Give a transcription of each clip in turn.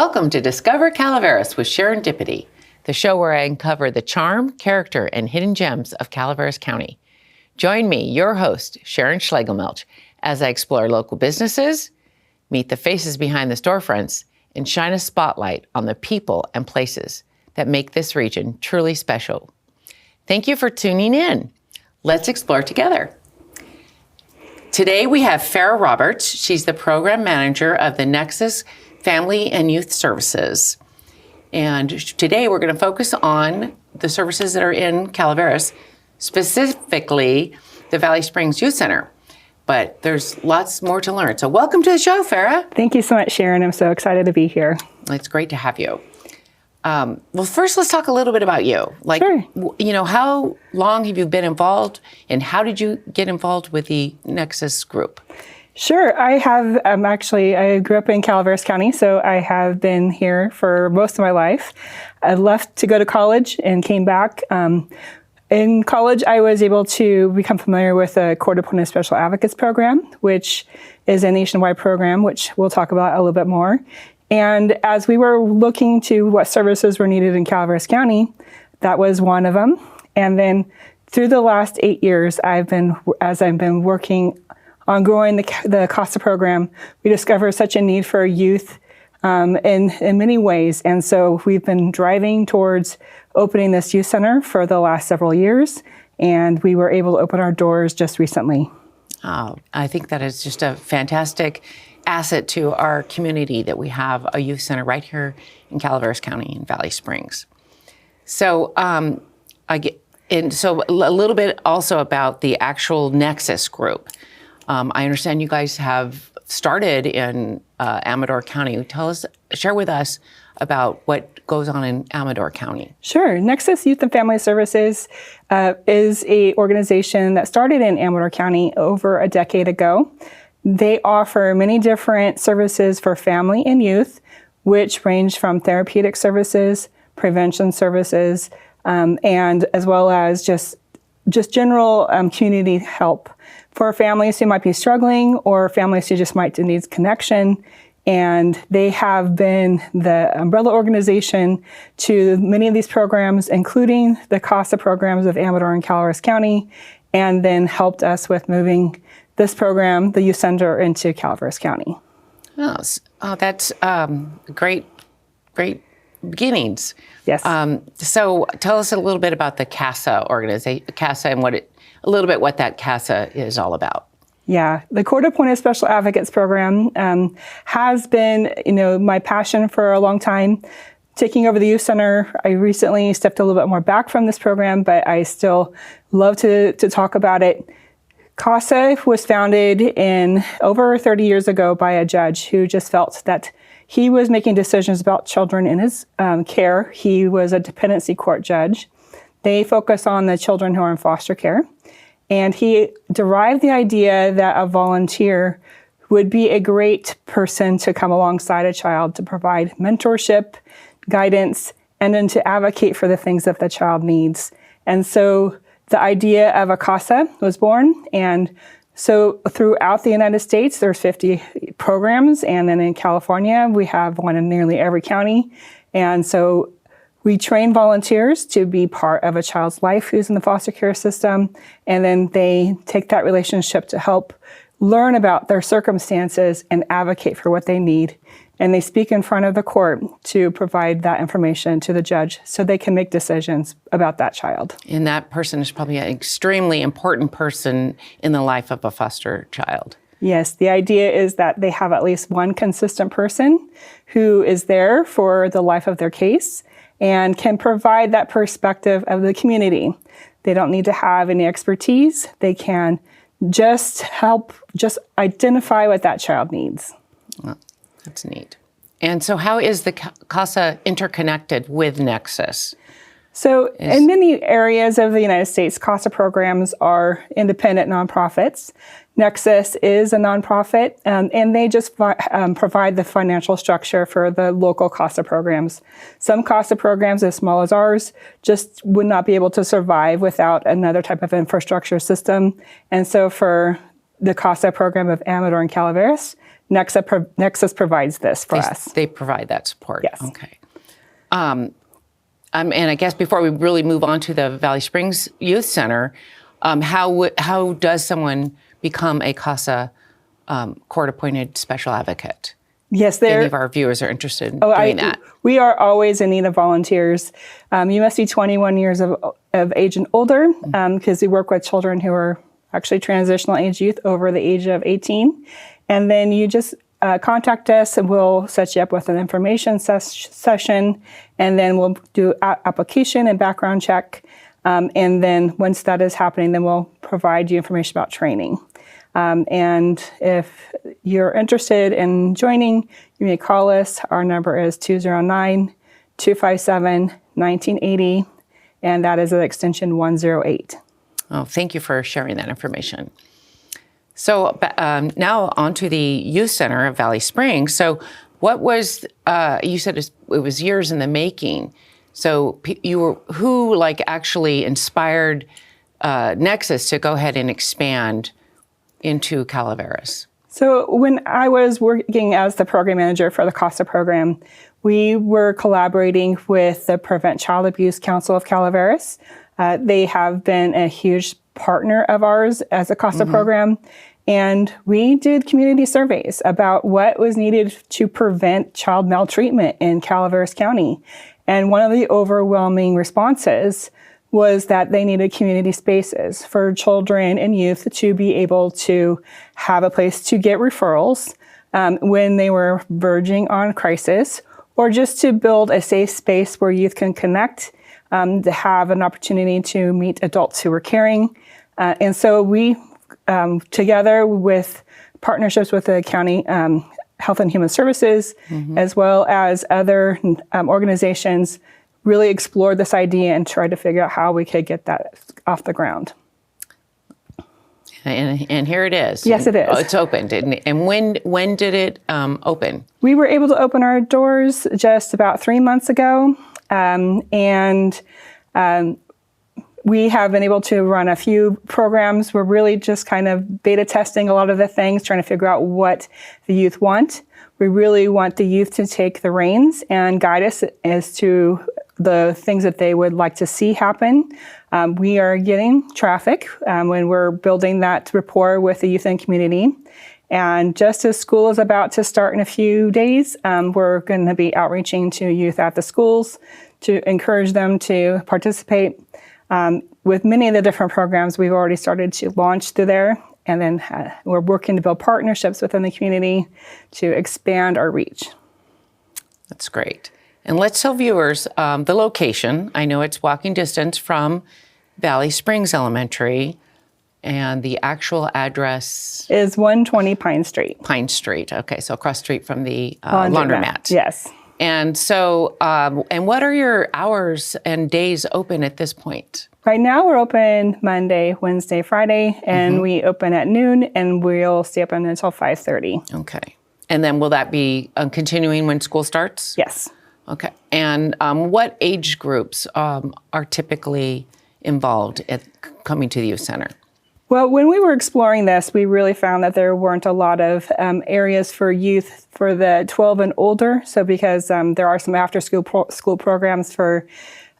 Welcome to Discover Calaveras with Sharondipity, the show where I uncover the charm, character, and hidden gems of Calaveras County. Join me, your host, Sharon Schlegelmelch, as I explore local businesses, meet the faces behind the storefronts, and shine a spotlight on the people and places that make this region truly special. Thank you for tuning in. Let's explore together. Today we have Farrah Roberts. She's the program manager of the Nexus Family and Youth Services. And today we're going to focus on the services that are in Calaveras, specifically the Valley Springs Youth Center. But there's lots more to learn. So welcome to the show, Farrah. Thank you so much, Sharon. I'm so excited to be here. It's great to have you. Well, first, let's talk a little bit about you. Sure. How long have you been involved, and how did you get involved with the Nexus group? Sure. I have I grew up in Calaveras County, so I have been here for most of my life. I left to go to college and came back. In college, I was able to become familiar with the Court Appointed Special Advocates Program, which is a nationwide program, which we'll talk about a little bit more. And as we were looking to what services were needed in Calaveras County, that was one of them. And then through the last 8 years, I've been working on growing the CASA program, we discovered such a need for youth in many ways. And so we've been driving towards opening this youth center for the last several years, and we were able to open our doors just recently. Oh, I think that is just a fantastic asset to our community that we have a youth center right here in Calaveras County in Valley Springs. So a little bit also about the actual Nexus group. I understand you guys have started in Amador County. Share with us about what goes on in Amador County. Sure. Nexus Youth and Family Services is an organization that started in Amador County over a decade ago. They offer many different services for family and youth, which range from therapeutic services, prevention services, and as well as just general community help for families who might be struggling or families who just might need connection. And they have been the umbrella organization to many of these programs, including the CASA programs of Amador and Calaveras County, and then helped us with moving this program, the youth center, into Calaveras County. Oh, that's great beginnings. Yes. So tell us a little bit about the CASA organization, CASA, and what that CASA is all about. Yeah, the Court Appointed Special Advocates Program has been, my passion for a long time. Taking over the youth center, I recently stepped a little bit more back from this program, but I still love to talk about it. CASA was founded in over 30 years ago by a judge who just felt that he was making decisions about children in his care. He was a dependency court judge. They focus on the children who are in foster care. And he derived the idea that a volunteer would be a great person to come alongside a child to provide mentorship, guidance, and then to advocate for the things that the child needs. And so the idea of a CASA was born. And so throughout the United States, there's 50 programs. And then in California, we have one in nearly every county. And so we train volunteers to be part of a child's life who's in the foster care system, and then they take that relationship to help learn about their circumstances and advocate for what they need. And they speak in front of the court to provide that information to the judge so they can make decisions about that child. And that person is probably an extremely important person in the life of a foster child. Yes, the idea is that they have at least one consistent person who is there for the life of their case and can provide that perspective of the community. They don't need to have any expertise. They can just help, just identify what that child needs. Well, that's neat. And so how is the CASA interconnected with Nexus? So in many areas of the United States, CASA programs are independent nonprofits. Nexus is a nonprofit, and they just provide the financial structure for the local CASA programs. Some CASA programs, as small as ours, just would not be able to survive without another type of infrastructure system. And so for the CASA program of Amador and Calaveras, Nexus provides this for us. They provide that support. Yes. Okay. And I guess before we really move on to the Valley Springs Youth Center, how does someone become a CASA court-appointed special advocate? Yes, any of our viewers are interested in doing that. We are always in need of volunteers. You must be 21 years of age and older, because we work with children who are actually transitional age youth over the age of 18. And then you just contact us and we'll set you up with an information session, and then we'll do application and background check. And then once that is happening, then we'll provide you information about training. And if you're interested in joining, you may call us. Our number is 209-257-1980, and that is at extension 108. Oh, thank you for sharing that information. So now on to the Youth Center of Valley Springs. So what was, you said it was years in the making. So who actually inspired Nexus to go ahead and expand into Calaveras? So when I was working as the program manager for the CASA program, we were collaborating with the Prevent Child Abuse Council of Calaveras. They have been a huge partner of ours as a CASA program. And we did community surveys about what was needed to prevent child maltreatment in Calaveras County. And one of the overwhelming responses was that they needed community spaces for children and youth to be able to have a place to get referrals when they were verging on crisis, or just to build a safe space where youth can connect, to have an opportunity to meet adults who are caring. And so we, together with partnerships with the county Health and Human Services, as well as other organizations, really explored this idea and tried to figure out how we could get that off the ground. And here it is. Yes, it is. Oh, it's opened. And when did it open? We were able to open our doors just about 3 months ago. We have been able to run a few programs. We're really just kind of beta testing a lot of the things, trying to figure out what the youth want. We really want the youth to take the reins and guide us as to the things that they would like to see happen. We are getting traffic when we're building that rapport with the youth and community. And just as school is about to start in a few days, we're going to be outreaching to youth at the schools to encourage them to participate. With many of the different programs, we've already started to launch through there. And then we're working to build partnerships within the community to expand our reach. That's great. And let's tell viewers the location. I know it's walking distance from Valley Springs Elementary, and the actual address is 120 Pine Street. Pine Street. Okay, so across the street from the laundromat. Yes. And so, and what are your hours and days open at this point? Right now we're open Monday, Wednesday, Friday, and we open at noon, and we'll stay open until 5:30. Okay. And then will that be continuing when school starts? Yes. Okay. And what age groups are typically involved at coming to the youth center? Well, when we were exploring this, we really found that there weren't a lot of areas for youth for the 12 and older. So because there are some after-school programs for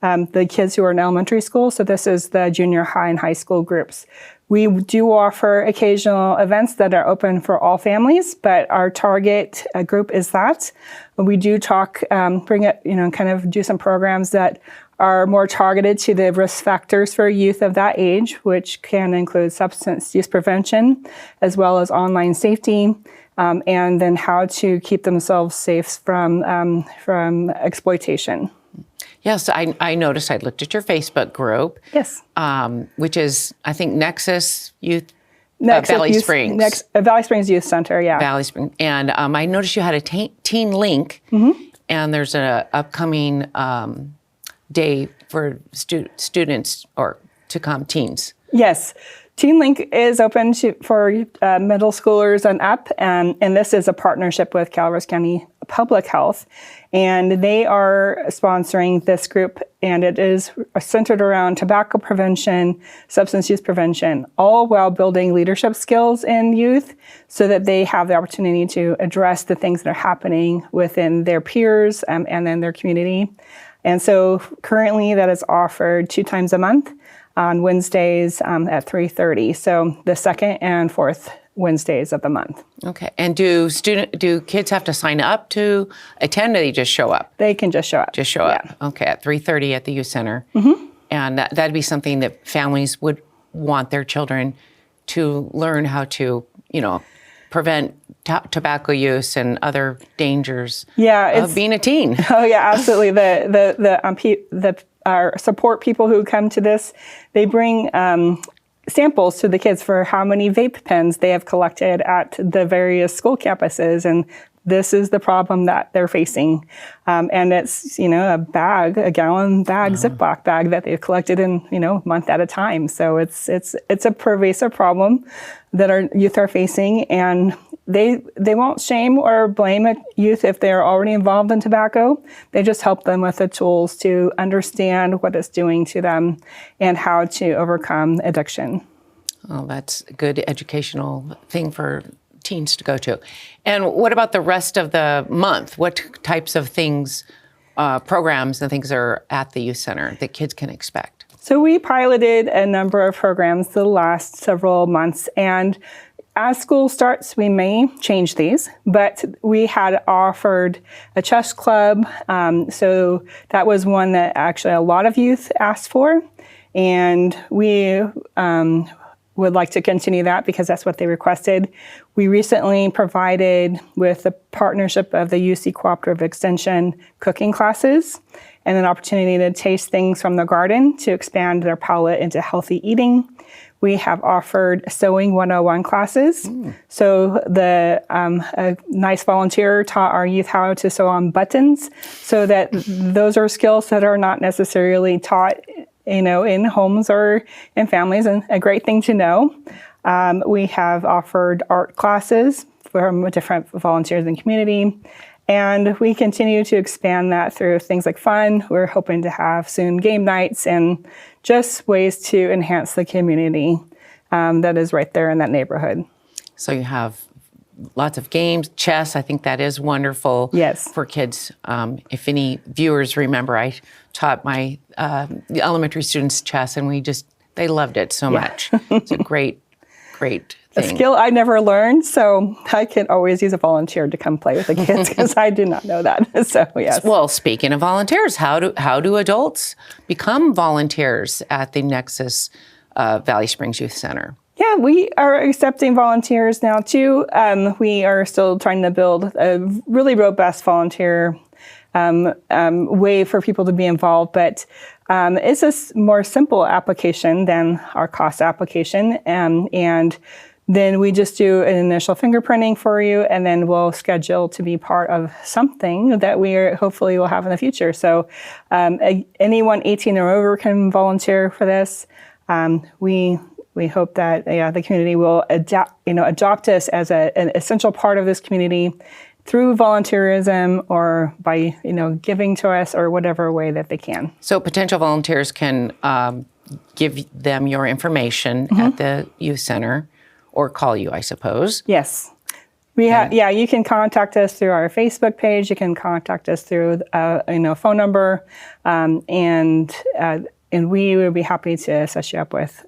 the kids who are in elementary school. So this is the junior high and high school groups. We do offer occasional events that are open for all families, but our target group is that. We do bring it, kind of do some programs that are more targeted to the risk factors for youth of that age, which can include substance use prevention, as well as online safety, and then how to keep themselves safe from exploitation. Yes, I noticed. I looked at your Facebook group. Yes. Which is, I think, Nexus Youth, Valley Springs. Valley Springs Youth Center, yeah. Valley Springs. And I noticed you had a teen link, and there's an upcoming day for students or to come, teens. Yes. Teen Link is open for middle schoolers and up, and this is a partnership with Calaveras County Public Health, and they are sponsoring this group, and it is centered around tobacco prevention, substance use prevention, all while building leadership skills in youth so that they have the opportunity to address the things that are happening within their peers and in their community. And so currently that is offered 2 times a month on Wednesdays at 3:30. So the second and fourth Wednesdays of the month. Okay. And do kids have to sign up to attend, or they just show up? They can just show up. Just show up. Okay. At 3:30 at the youth center. And that'd be something that families would want their children to learn how to, prevent tobacco use and other dangers of being a teen. Oh yeah, absolutely. Our support people who come to this, they bring samples to the kids for how many vape pens they have collected at the various school campuses, and this is the problem that they're facing. And it's, a gallon bag, Ziploc bag that they've collected in, a month at a time. So it's a pervasive problem that our youth are facing, and they won't shame or blame a youth if they're already involved in tobacco. They just help them with the tools to understand what it's doing to them and how to overcome addiction. Oh, that's a good educational thing for teens to go to. And what about the rest of the month? What types of things, programs and things are at the youth center that kids can expect? So we piloted a number of programs the last several months, and as school starts, we may change these, but we had offered a chess club. So that was one that actually a lot of youth asked for, and we would like to continue that because that's what they requested. We recently provided, with the partnership of the UC Cooperative Extension, cooking classes and an opportunity to taste things from the garden to expand their palate into healthy eating. We have offered sewing 101 classes. So a nice volunteer taught our youth how to sew on buttons, so that those are skills that are not necessarily taught in homes or in families, and a great thing to know. We have offered art classes from different volunteers in the community, and we continue to expand that through things like fun. We're hoping to have soon game nights and just ways to enhance the community that is right there in that neighborhood. So you have lots of games, chess. I think that is wonderful. Yes. For kids. If any viewers remember, I taught my elementary students chess, and they loved it so much. It's a great thing. A skill I never learned, so I can always use a volunteer to come play with the kids because I did not know that. So yes. Well, speaking of volunteers, how do adults become volunteers at the Nexus Valley Springs Youth Center? Yeah, we are accepting volunteers now too. We are still trying to build a really robust volunteer way for people to be involved, but it's a more simple application than our cost application. And then we just do an initial fingerprinting for you, and then we'll schedule to be part of something that hopefully will have in the future. So anyone 18 or over can volunteer for this. We hope that the community will adopt us as an essential part of this community through volunteerism or by giving to us or whatever way that they can. So potential volunteers can give them your information at the youth center, or call you, I suppose. Yes. You can contact us through our Facebook page. You can contact us through phone number, and we would be happy to set you up with,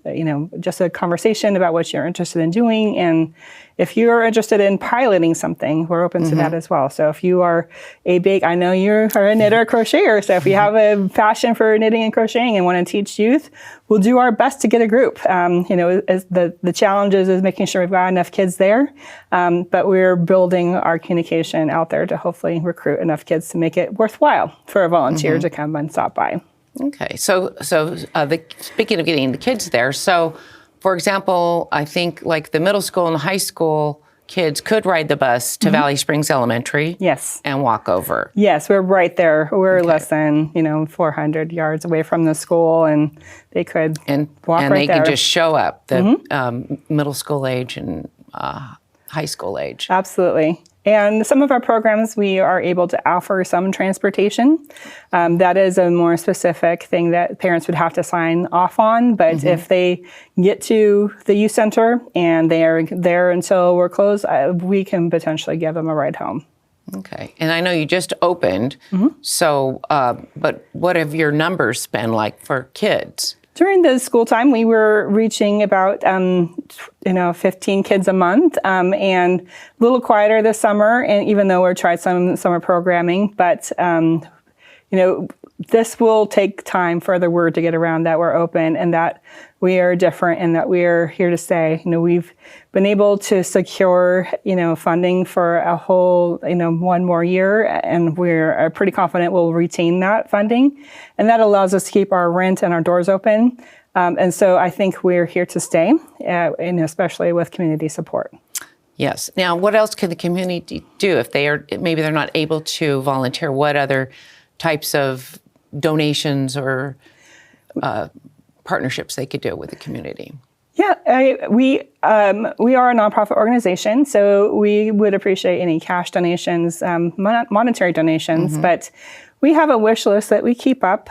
just a conversation about what you're interested in doing. And if you're interested in piloting something, we're open to that as well. So if you are I know you are a knitter or crocheter, so if you have a passion for knitting and crocheting and want to teach youth, we'll do our best to get a group. The challenge is making sure we've got enough kids there, but we're building our communication out there to hopefully recruit enough kids to make it worthwhile for a volunteer to come and stop by. Okay, so speaking of getting the kids there, so for example, I think like the middle school and high school kids could ride the bus to Valley Springs Elementary. Yes. And walk over. Yes, we're right there. We're less than 400 yards away from the school, and they could walk and right they there. could just show up, the middle school age and high school age. Absolutely. And some of our programs, we are able to offer some transportation. That is a more specific thing that parents would have to sign off on. But if they get to the youth center and they are there until we're closed, we can potentially give them a ride home. Okay. And I know you just opened, so, but what have your numbers been like for kids? During the school time, we were reaching about 15 kids a month, and a little quieter this summer. And even though we've tried some summer programming, but this will take time for the word to get around that we're open and that we are different and that we are here to stay. We've been able to secure funding for a whole one more year, and we're pretty confident we'll retain that funding, and that allows us to keep our rent and our doors open. And so I think we're here to stay, and especially with community support. Yes. Now, what else can the community do if maybe they're not able to volunteer? What other types of donations or partnerships they could do with the community? Yeah, we are a nonprofit organization, so we would appreciate any cash donations, monetary donations, but we have a wish list that we keep up.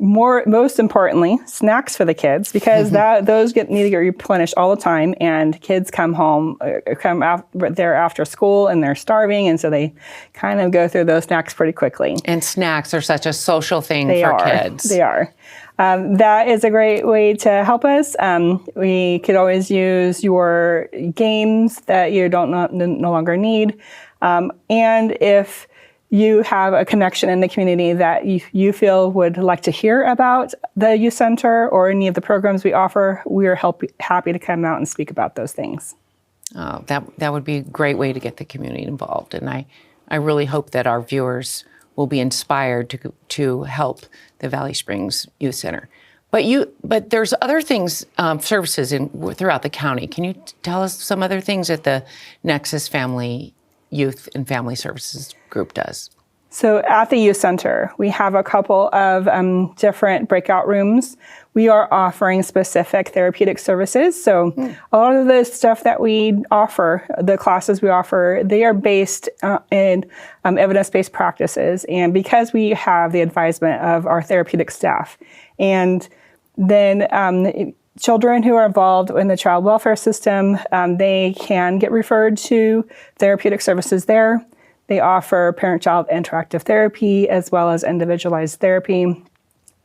Most importantly, snacks for the kids, because those need to get replenished all the time, and kids come out there after school and they're starving, and so they kind of go through those snacks pretty quickly. And snacks are such a social thing for kids. They are. That is a great way to help us. We could always use your games that you no longer need, and if you have a connection in the community that you feel would like to hear about the youth center or any of the programs we offer, we are happy to come out and speak about those things. Oh, that would be a great way to get the community involved. And I really hope that our viewers will be inspired to help the Valley Springs Youth Center. But there's other things, services throughout the county. Can you tell us some other things that the Nexus Family Youth and Family Services Group does? So at the youth center, we have a couple of different breakout rooms. We are offering specific therapeutic services. So a lot of the stuff that we offer, the classes we offer, they are based in evidence-based practices. And because we have the advisement of our therapeutic staff, and then children who are involved in the child welfare system, they can get referred to therapeutic services there. They offer parent-child interactive therapy as well as individualized therapy.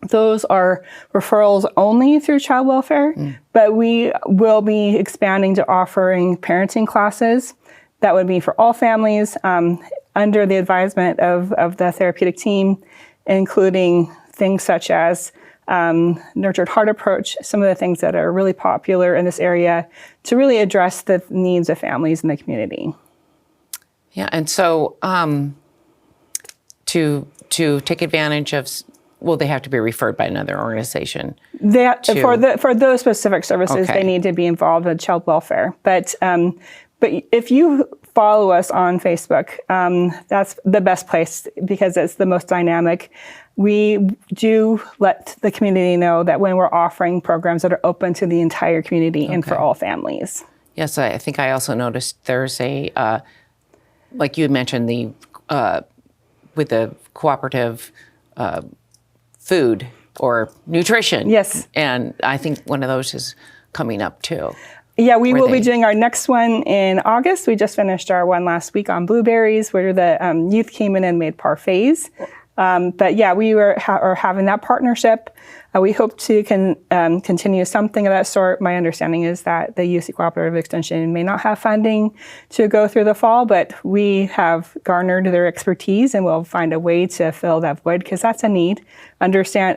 Those are referrals only through child welfare, but we will be expanding to offering parenting classes. That would be for all families under the advisement of the therapeutic team, including things such as nurtured heart approach, some of the things that are really popular in this area to really address the needs of families in the community. Yeah, and so to take advantage of, they have to be referred by another organization. For those specific services, they need to be involved with child welfare. But if you follow us on Facebook, that's the best place because it's the most dynamic. We do let the community know that when we're offering programs that are open to the entire community and for all families. Yes, I think I also noticed there's a, like you had mentioned, with the cooperative food or nutrition. Yes. And I think one of those is coming up too. Yeah, we will be doing our next one in August. We just finished our one last week on blueberries, where the youth came in and made parfaits. But yeah, we are having that partnership. We hope to continue something of that sort. My understanding is that the UC Cooperative Extension may not have funding to go through the fall, but we have garnered their expertise and we'll find a way to fill that void because that's a need.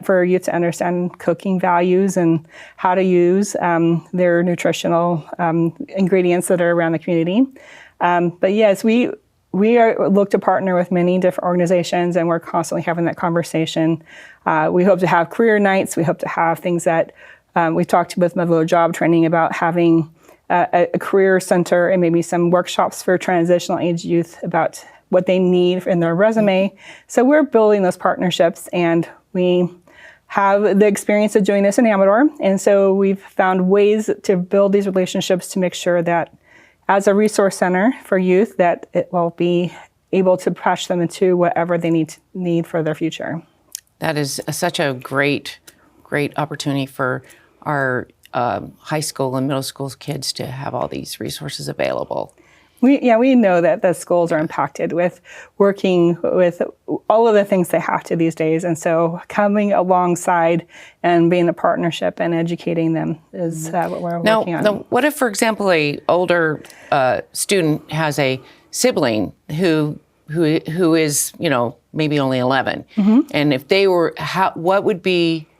For youth to understand cooking values and how to use their nutritional ingredients that are around the community. But yes, we look to partner with many different organizations, and we're constantly having that conversation. We hope to have career nights. We hope to have things that we talked with Motherload Job Training about having a career center and maybe some workshops for transitional age youth about what they need in their resume. So we're building those partnerships, and we have the experience of doing this in Amador. And so we've found ways to build these relationships to make sure that as a resource center for youth, that it will be able to push them into whatever they need for their future. That is such a great opportunity for our high school and middle school kids to have all these resources available. We know that the schools are impacted with working with all of the things they have to these days. And so coming alongside and being a partnership and educating them is what we're working on. Now, what if, for example, a older student has a sibling who is, maybe only 11? And if they were,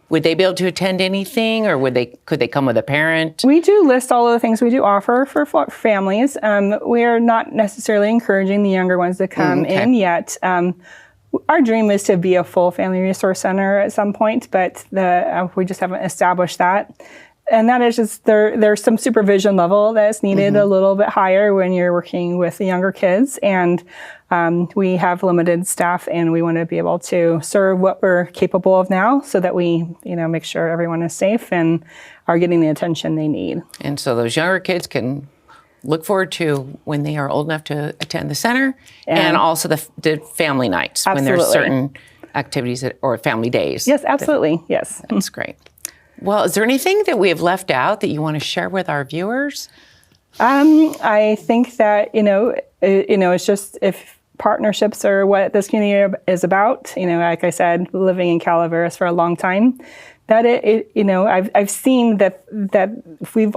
would they be able to attend anything, or could they come with a parent? We do list all of the things we do offer for families. We are not necessarily encouraging the younger ones to come in yet. Our dream is to be a full family resource center at some point, but we just haven't established that. And that is just there's some supervision level that's needed a little bit higher when you're working with the younger kids. And we have limited staff, and we want to be able to serve what we're capable of now so that we, make sure everyone is safe and are getting the attention they need. And so those younger kids can look forward to when they are old enough to attend the center, and also the family nights when there's certain activities or family days. Yes, absolutely. Yes. That's great. Well, is there anything that we have left out that you want to share with our viewers? I think that, it's just if partnerships are what this community is about, like I said, living in Calaveras for a long time, that I've seen that we've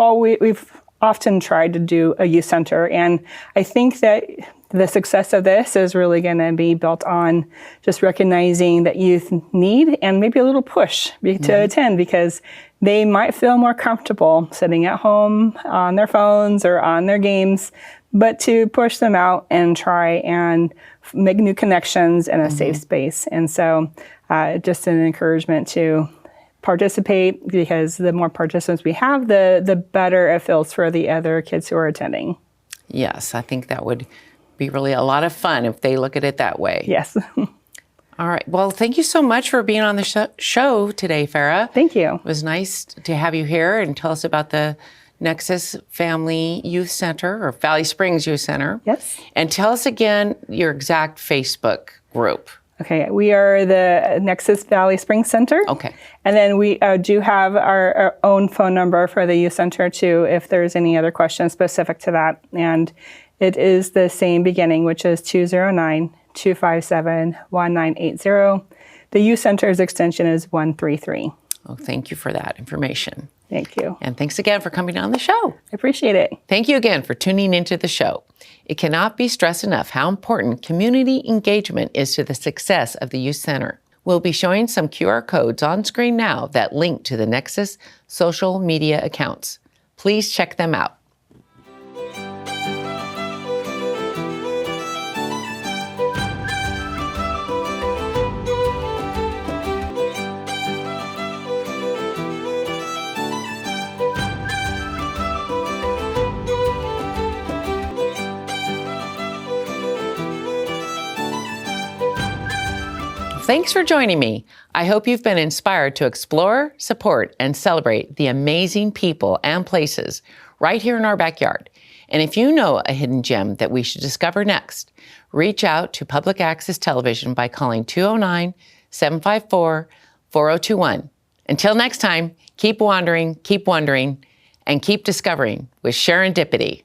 often tried to do a youth center. And I think that the success of this is really going to be built on just recognizing that youth need and maybe a little push to attend, because they might feel more comfortable sitting at home on their phones or on their games, but to push them out and try and make new connections in a safe space. And so just an encouragement to participate, because the more participants we have, the better it feels for the other kids who are attending. Yes, I think that would be really a lot of fun if they look at it that way. Yes. All right. Well, thank you so much for being on the show today, Farah. Thank you. It was nice to have you here and tell us about the Nexus Family Youth Center, or Valley Springs Youth Center. Yes. And tell us again your exact Facebook group. Okay, we are the Nexus Valley Springs Center. Okay. And then we do have our own phone number for the youth center too, if there's any other questions specific to that. And it is the same beginning, which is 209-257-1980. The youth center's extension is 133. Oh, thank you for that information. Thank you. And thanks again for coming on the show. I appreciate it. Thank you again for tuning into the show. It cannot be stressed enough how important community engagement is to the success of the Youth Center. We'll be showing some QR codes on screen now that link to the Nexus social media accounts. Please check them out. Thanks for joining me. I hope you've been inspired to explore, support, and celebrate the amazing people and places right here in our backyard. And if you know a hidden gem that we should discover next, reach out to Public Access Television by calling 209-754-4021. Until next time, keep wandering, keep wondering, and keep discovering with Sharondipity.